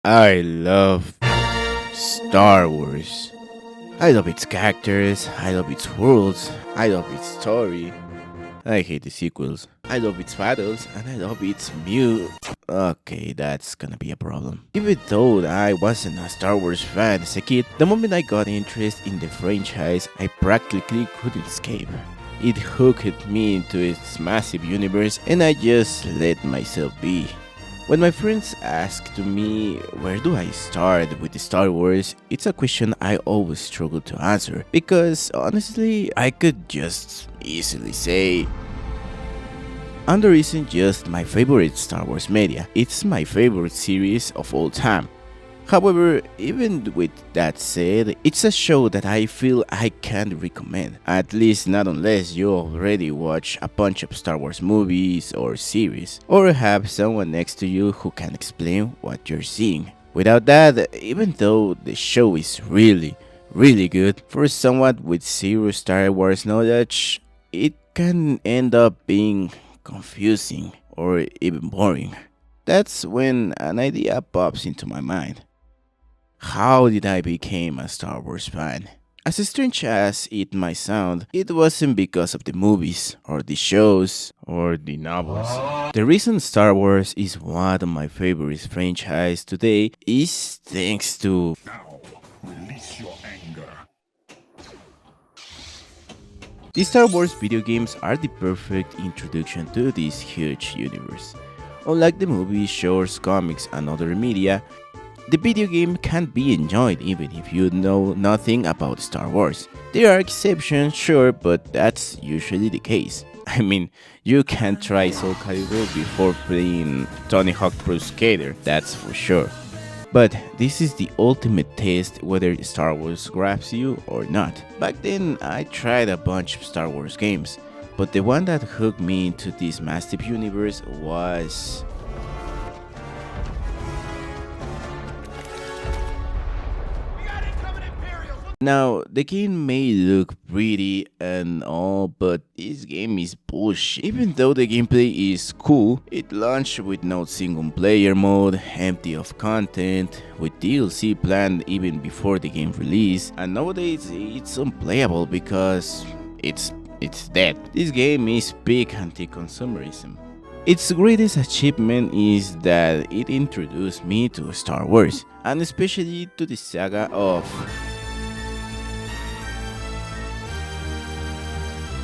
I love Star Wars. I love its characters, I love its worlds, I love its story. I hate the sequels. I love its battles and I love its Okay, that's gonna be a problem. Even though I wasn't a Star Wars fan as a kid, the moment I got interested in the franchise, I practically couldn't escape. It hooked me into its massive universe and I just let myself be. When my friends ask to me where do I start with the Star Wars, it's a question I always struggle to answer because honestly, I could just easily say Under isn't just my favorite Star Wars media, it's my favorite series of all time. However, even with that said, it's a show that I feel I can't recommend, at least not unless you already watch a bunch of Star Wars movies or series, or have someone next to you who can explain what you're seeing. Without that, even though the show is really good, for someone with zero Star Wars knowledge, it can end up being confusing or even boring. That's when an idea pops into my mind. How did I become a Star Wars fan? As strange as it might sound, it wasn't because of the movies, or the shows, or the novels. The reason Star Wars is one of my favorite franchises today is thanks to Now, release your anger. the Star Wars video games are the perfect introduction to this huge universe. Unlike the movies, shows, comics, and other media, the video game can be enjoyed even if you know nothing about Star Wars. There are exceptions, sure, but that's usually the case. I mean, you can't try Soul Calibur before playing Tony Hawk Pro Skater, that's for sure. But this is the ultimate test whether Star Wars grabs you or not. Back then, I tried a bunch of Star Wars games, but the one that hooked me into this massive universe was Now, the game may look pretty and all, but this game is bullshit. Even though the gameplay is cool, it launched with no single player mode, empty of content, with DLC planned even before the game release, and nowadays it's unplayable because it's dead. This game is big anti-consumerism. Its greatest achievement is that it introduced me to Star Wars, and especially to the saga of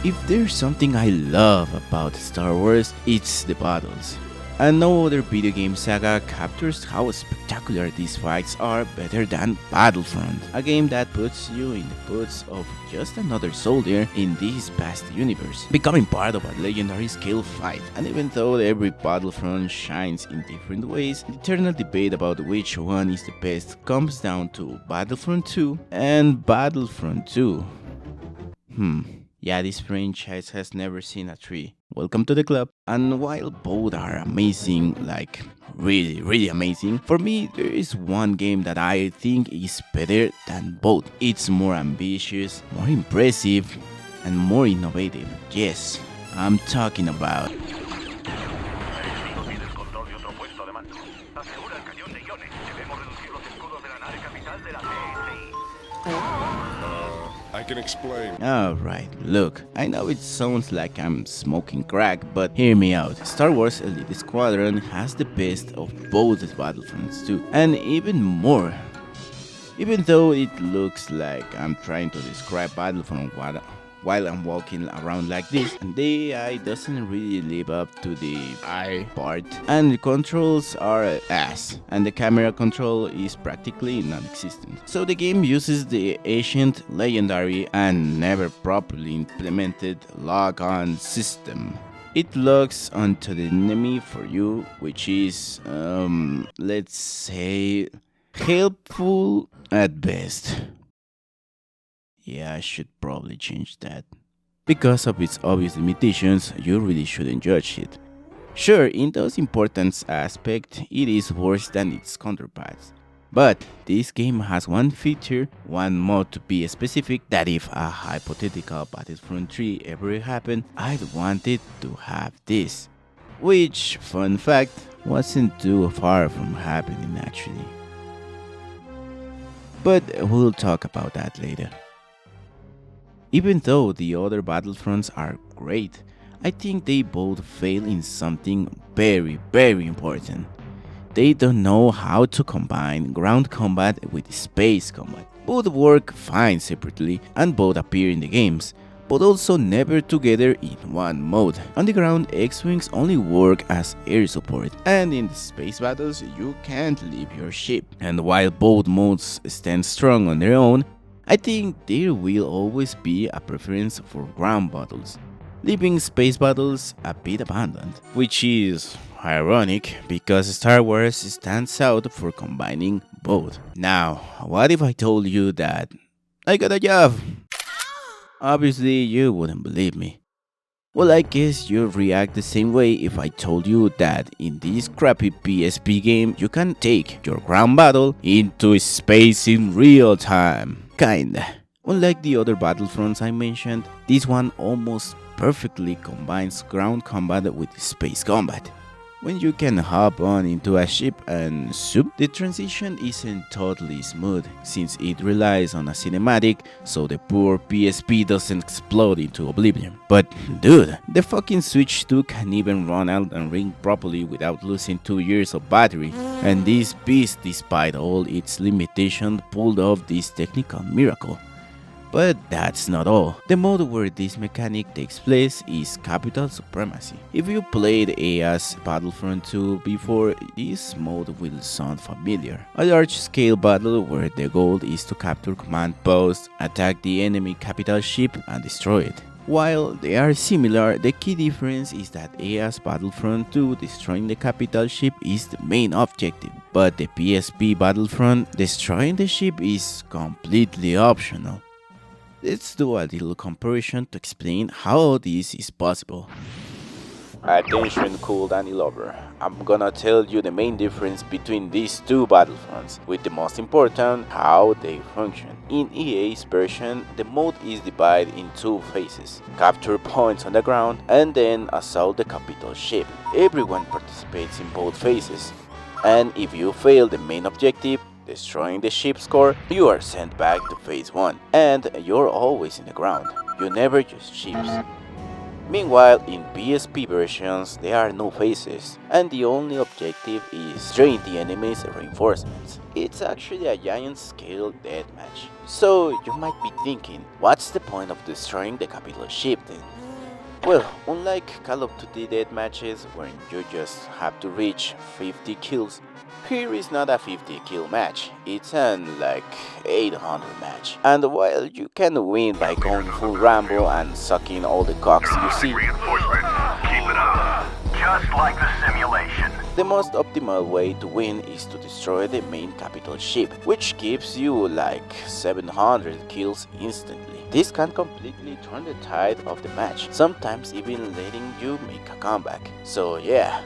If there's something I love about Star Wars, it's the battles. And no other video game saga captures how spectacular these fights are better than Battlefront, a game that puts you in the boots of just another soldier in this vast universe, becoming part of a legendary scale fight. And even though every Battlefront shines in different ways, the eternal debate about which one is the best comes down to Battlefront 2 and Battlefront 2. Yeah, this franchise has never seen a tree. Welcome to the club. And while both are amazing, like really amazing, for me there is one game that I think is better than both. It's more ambitious, more impressive, and more innovative. Yes, I'm talking about I can explain. Alright, look, I know it sounds like I'm smoking crack, but hear me out. Star Wars Elite Squadron has the best of both Battlefronts 2, and even more. Even though it looks like I'm trying to describe Battlefront while I'm walking around like this, and the AI doesn't really live up to the I part, and the controls are ass, and the camera control is practically non-existent. So the game uses the ancient, legendary, and never properly implemented lock-on system. It locks onto the enemy for you, which is, let's say, helpful at best. Yeah, I should probably change that. Because of its obvious limitations, you really shouldn't judge it. Sure, in those important aspects, it is worse than its counterparts. But this game has one feature, one mod to be specific, that if a hypothetical Battlefront 3 ever happened, I'd want it to have this. Which, fun fact, wasn't too far from happening actually. but we'll talk about that later. Even though the other Battlefronts are great, I think they both fail in something very important. They don't know how to combine ground combat with space combat. Both work fine separately and both appear in the games, but also never together in one mode. On the ground, X-Wings only work as air support, and in the space battles you can't leave your ship. And while both modes stand strong on their own, I think there will always be a preference for ground battles, leaving space battles a bit abandoned, which is ironic because Star Wars stands out for combining both. Now, what if I told you that I got a job? Obviously, you wouldn't believe me. Well, I guess you'd react the same way if I told you that in this crappy PSP game you can take your ground battle into space in real time. Kinda. Unlike the other Battlefronts I mentioned, this one almost perfectly combines ground combat with space combat. When you can hop on into a ship and zoom, the transition isn't totally smooth since it relies on a cinematic so the poor PSP doesn't explode into oblivion. But dude, the fucking Switch 2 can even run out and ring properly without losing 2 years of battery, and this beast, despite all its limitations, pulled off this technical miracle. But that's not all. The mode where this mechanic takes place is Capital Supremacy. If you played EA's Battlefront 2 before, this mode will sound familiar. A large-scale battle where the goal is to capture command posts, attack the enemy capital ship, and destroy it. While they are similar, the key difference is that EA's Battlefront 2 destroying the capital ship is the main objective, but the PSP Battlefront destroying the ship is completely optional. Let's do a little comparison to explain how this is possible. Attention cool Danny lover, I'm gonna tell you the main difference between these two Battlefronts, with the most important, how they function. In EA's version, the mode is divided in two phases: capture points on the ground and then assault the capital ship. Everyone participates in both phases, and if you fail the main objective, destroying the ship's core, you are sent back to phase 1, and you're always in the ground. You never use ships. Meanwhile, in PSP versions, there are no phases, and the only objective is drain the enemy's reinforcements. It's actually a giant-scale deathmatch. So you might be thinking, what's the point of destroying the capital ship then? Well, unlike Call of Duty deathmatches where you just have to reach 50 kills, here is not a 50 kill match, it's an 800 match. And while you can win by going full Rambo and sucking all the cocks you see, Keep it up. Just like the simulation. the most optimal way to win is to destroy the main capital ship, which gives you 700 kills instantly. This can completely turn the tide of the match, sometimes even letting you make a comeback. So yeah,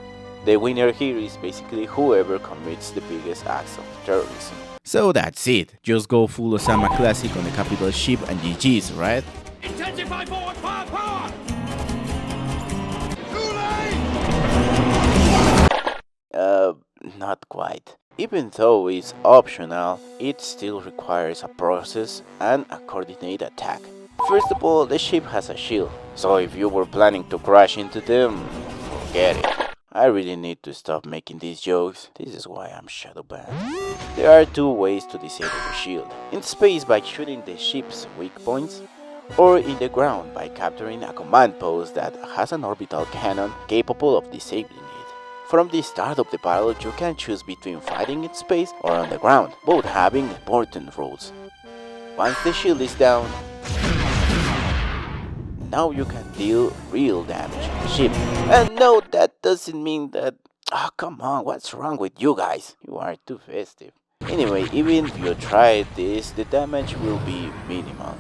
the winner here is basically whoever commits the biggest acts of terrorism. So that's it, just go full Osama Classic on the capital ship and GG's, right? Intensify forward power! Not quite. Even though it's optional, it still requires a process and a coordinated attack. First of all, the ship has a shield, so if you were planning to crash into them, forget it. I really need to stop making these jokes, this is why I'm shadow banned. There are two ways to disable the shield: in space by shooting the ship's weak points, or in the ground by capturing a command post that has an orbital cannon capable of disabling it. From the start of the battle, you can choose between fighting in space or on the ground, both having important roles. Once the shield is down, now you can deal real damage to the ship. And no, that doesn't mean that... Oh, come on, what's wrong with you guys? You are too festive. Anyway, even if you try this, the damage will be minimal.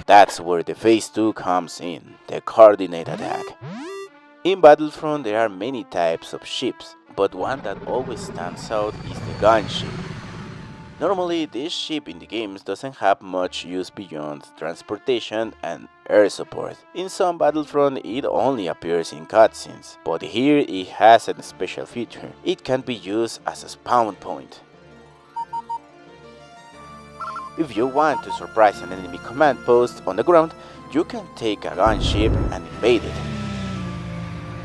That's where the phase 2 comes in, the coordinated attack. In Battlefront there are many types of ships, but one that always stands out is the gunship. Normally this ship in the games doesn't have much use beyond transportation and air support. In some Battlefront it only appears in cutscenes, but here it has a special feature. It can be used as a spawn point. If you want to surprise an enemy command post on the ground, you can take a gunship and invade it.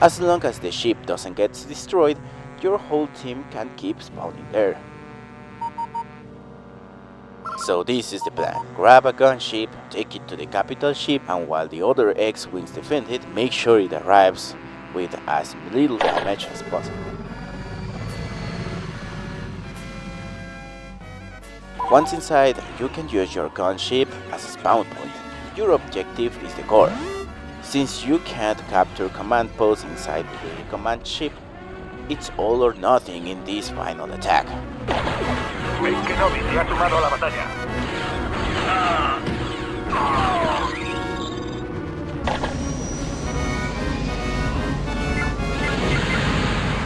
As long as the ship doesn't get destroyed, your whole team can keep spawning there. So this is the plan. Grab a gunship, take it to the capital ship, and while the other X-Wings defend it, make sure it arrives with as little damage as possible. Once inside, you can use your gunship as a spawn point. Your objective is the core. Since you can't capture command posts inside the command ship, it's all or nothing in this final attack. Ben Kenobi se ha sumado a la batalla.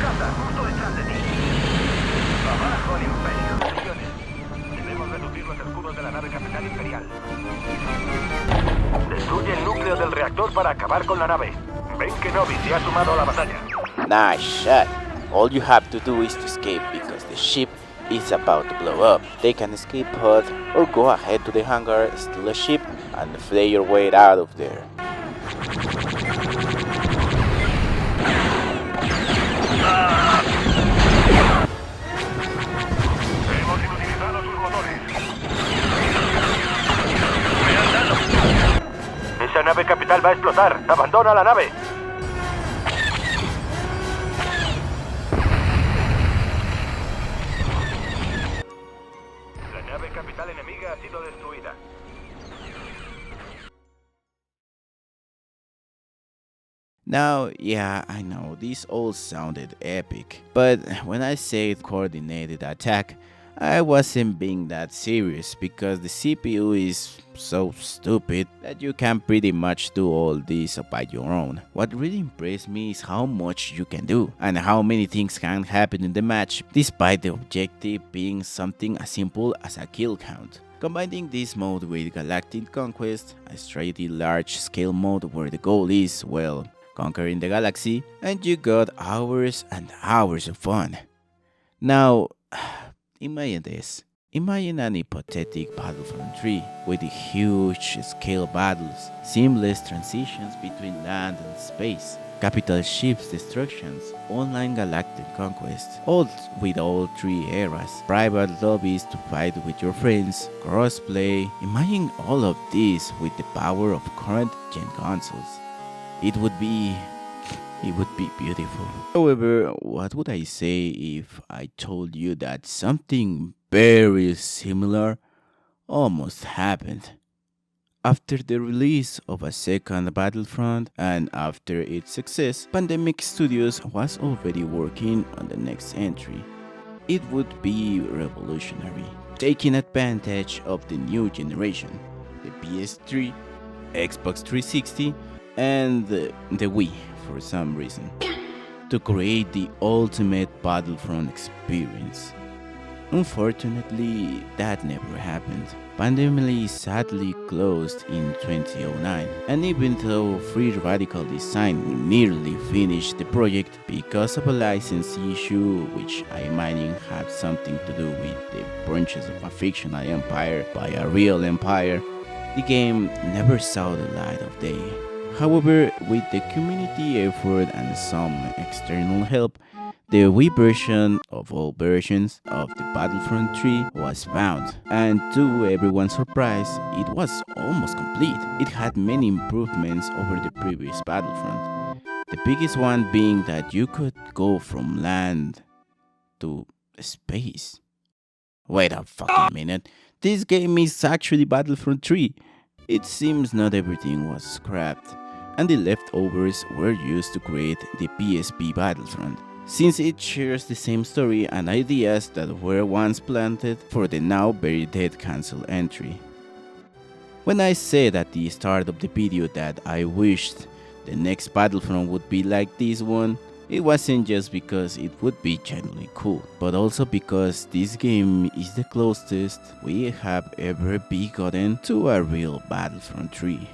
Casa, justo detrás de ti. Abajo el Imperio. Misiones. Debemos reducir los escudos de la nave capital imperial. Destruye el núcleo del reactor para acabar con la nave. Ben Kenobi se ha sumado a la batalla. Nice shot. All you have to do is to escape because the ship is about to blow up. Take an escape pod or go ahead to the hangar, steal a ship, and flay your way out of there. Hemos inutilizado sus motores. Esa nave capital va a explotar. Abandona la nave. La nave capital enemiga ha sido destruida. Now, yeah, I know, this all sounded epic, but when I said coordinated attack, I wasn't being that serious because the CPU is so stupid that you can pretty much do all this by your own. What really impressed me is how much you can do and how many things can happen in the match despite the objective being something as simple as a kill count. Combining this mode with Galactic Conquest, a straight large-scale mode where the goal is, well, conquering the galaxy, and you got hours and hours of fun. Now, imagine this. Imagine an hypothetical Battlefront 3 with the huge scale battles, seamless transitions between land and space, capital ships destructions, online galactic conquest, all with all three eras, private lobbies to fight with your friends, crossplay. Imagine all of this with the power of current gen consoles. It would be beautiful. However, what would I say if I told you that something very similar almost happened? After the release of a second Battlefront and after its success, Pandemic Studios was already working on the next entry. It would be revolutionary, taking advantage of the new generation, the PS3, Xbox 360, and the Wii for some reason, to create the ultimate Battlefront experience. Unfortunately, that never happened. Pandemic sadly closed in 2009, and even though Free Radical Design nearly finished the project because of a license issue which I imagine had something to do with the branches of a fictional empire by a real empire, the game never saw the light of day. However, with the community effort and some external help, the Wii version of all versions of the Battlefront 3 was found, and to everyone's surprise, it was almost complete. It had many improvements over the previous Battlefront, the biggest one being that you could go from land to space. Wait a fucking minute, this game is actually Battlefront 3. It seems not everything was scrapped, and the leftovers were used to create the PSP Battlefront, since it shares the same story and ideas that were once planted for the now very dead cancel entry. When I said at the start of the video that I wished the next Battlefront would be like this one, it wasn't just because it would be genuinely cool, but also because this game is the closest we have ever gotten to a real Battlefront 3.